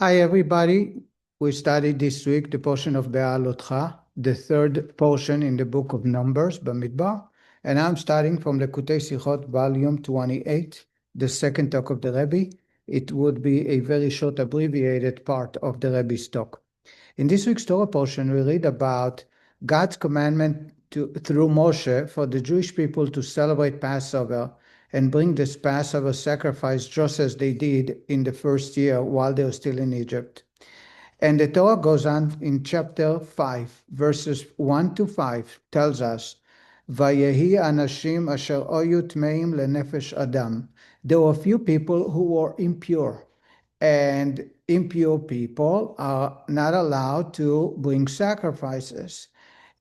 Hi, everybody. We studied this week the portion of Beahalotcha, the third portion in the book of Numbers, Bamidbar, and I'm starting from Likutei Sichos, volume 28, the second talk of the Rebbe. It would be a very short, abbreviated part of the Rebbe's talk. In this week's Torah portion, we read about God's commandment through Moshe for the Jewish people to celebrate Passover and bring this Passover sacrifice just as they did in the first year while they were still in Egypt. And the Torah goes on in chapter 5, verses 1 to 5, tells us, Vayehi anashim asher oyu tmeim lenefesh adam. There were few people who were impure, and impure people are not allowed to bring sacrifices.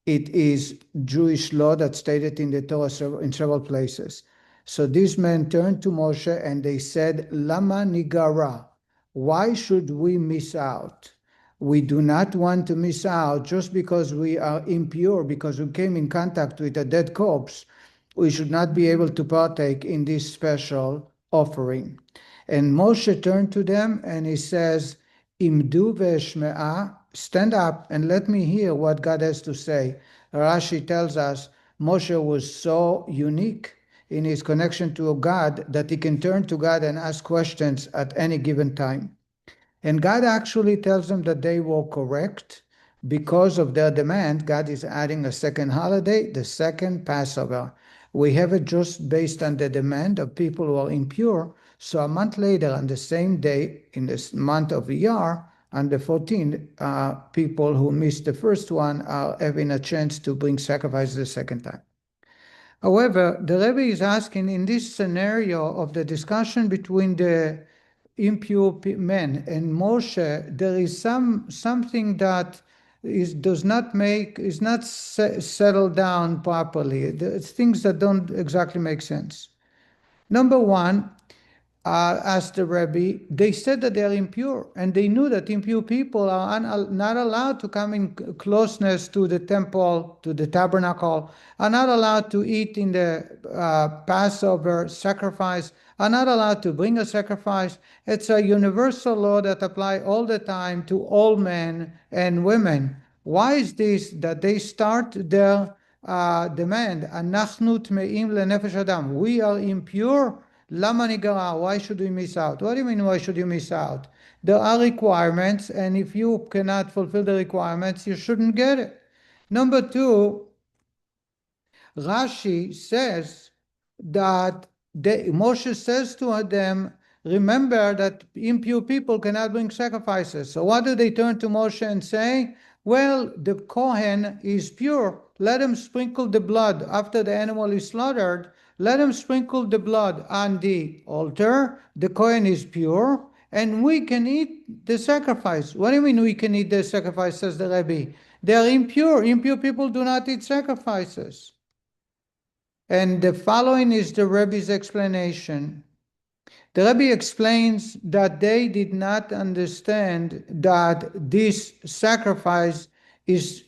It is Jewish law that's stated in the Torah in several places. So these men turned to Moshe and they said, Lama nigara, why should we miss out? We do not want to miss out just because we are impure, because we came in contact with a dead corpse. We should not be able to partake in this special offering. And Moshe turned to them and he says, Imdu ve'eshme'a, stand up and let me hear what God has to say. Rashi tells us Moshe was so unique in his connection to God that he can turn to God and ask questions at any given time. And God actually tells them that they were correct. Because of their demand, God is adding a second holiday, the second Passover. We have it just based on the demand of people who are impure. So a month later, on the same day, in this month of Iyar, on the 14th, people who missed the first one are having a chance to bring sacrifice the second time. However, the Rebbe is asking, in this scenario of the discussion between the impure men and Moshe, there is something that is not settled down properly. It's things that don't exactly make sense. Number one, asked the Rebbe, they said that they are impure, and they knew that impure people are not allowed to come in closeness to the temple, to the tabernacle, are not allowed to eat in the Passover sacrifice, are not allowed to bring a sacrifice. It's a universal law that applies all the time to all men and women. Why is this that they start their demand? Anachnu tmeim lenefesh adam. We are impure. Lama nigara, why should we miss out? What do you mean, why should you miss out? There are requirements, and if you cannot fulfill the requirements, you shouldn't get it. Number two, Rashi says that Moshe says to them, remember that impure people cannot bring sacrifices. So what do they turn to Moshe and say? Well, the Kohen is pure. Let him sprinkle the blood after the animal is slaughtered. Let him sprinkle the blood on the altar. The Kohen is pure, and we can eat the sacrifice. What do you mean we can eat the sacrifice, says the Rebbe? They are impure. Impure people do not eat sacrifices. And the following is the Rebbe's explanation. The Rebbe explains that they did not understand that this sacrifice is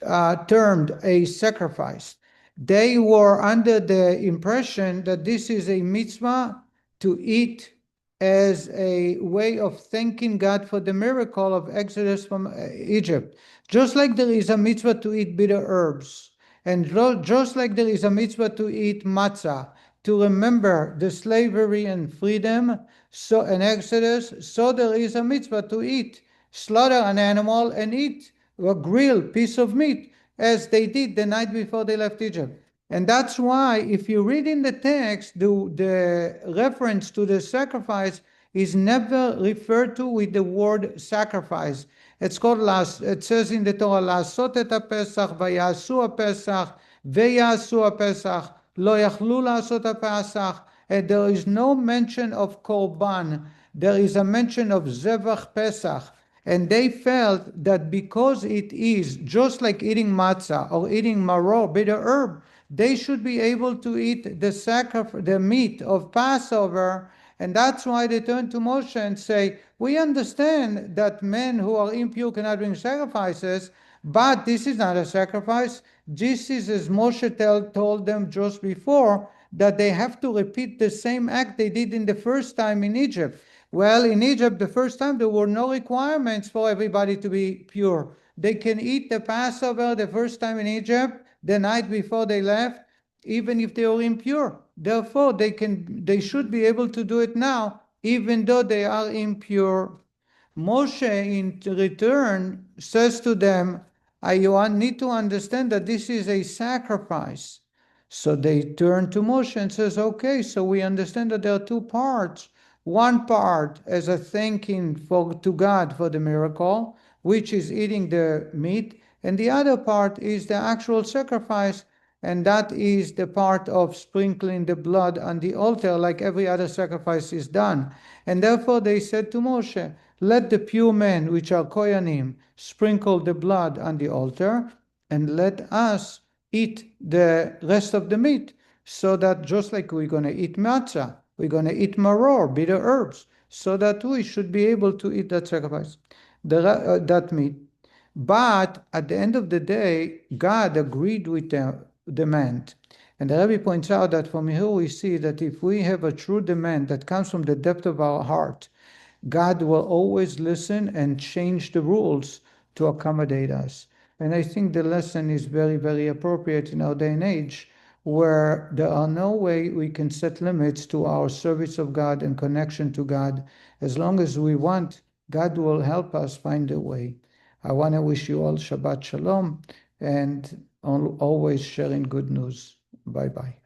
termed a sacrifice. They were under the impression that this is a mitzvah to eat as a way of thanking God for the miracle of Exodus from Egypt. Just like there is a mitzvah to eat bitter herbs, and just like there is a mitzvah to eat matzah, to remember the slavery and freedom, so in Exodus, so there is a mitzvah to eat, slaughter an animal and eat a grilled piece of meat, as they did the night before they left Egypt. And that's why, if you read in the text, the reference to the sacrifice is never referred to with the word sacrifice. It's called, it says in the Torah, Sarasota Pesach, Vayasu Pesach, Veyasu Pesach, Lo Yachlu Lasot Pesach. And there is no mention of Korban. There is a mention of Zevach Pesach. And they felt that because it is just like eating matzah or eating maror, bitter herb, they should be able to eat the meat of Passover. And that's why they turn to Moshe and say, we understand that men who are impure cannot bring sacrifices, but this is not a sacrifice. This is, as Moshe told them just before, that they have to repeat the same act they did in the first time in Egypt. Well, in Egypt, the first time, there were no requirements for everybody to be pure. They can eat the Passover the first time in Egypt, the night before they left, even if they were impure. Therefore, they should be able to do it now, even though they are impure. Moshe, in return, says to them, you need to understand that this is a sacrifice. So they turn to Moshe and says, okay, so we understand that there are two parts. One part as a thanking to God for the miracle, which is eating the meat, and the other part is the actual sacrifice, and that is the part of sprinkling the blood on the altar like every other sacrifice is done. And therefore they said to Moshe, let the pure men, which are Kohanim, sprinkle the blood on the altar, and let us eat the rest of the meat, so that just like we're going to eat matzah, we're going to eat maror, bitter herbs, so that we should be able to eat that sacrifice, that meat. But at the end of the day, God agreed with the demand. And the Rebbe points out that from here we see that if we have a true demand that comes from the depth of our heart, God will always listen and change the rules to accommodate us. And I think the lesson is very, very appropriate in our day and age, where there are no way we can set limits to our service of God and connection to God. As long as we want, God will help us find a way. I want to wish you all Shabbat Shalom and always sharing good news. Bye-bye.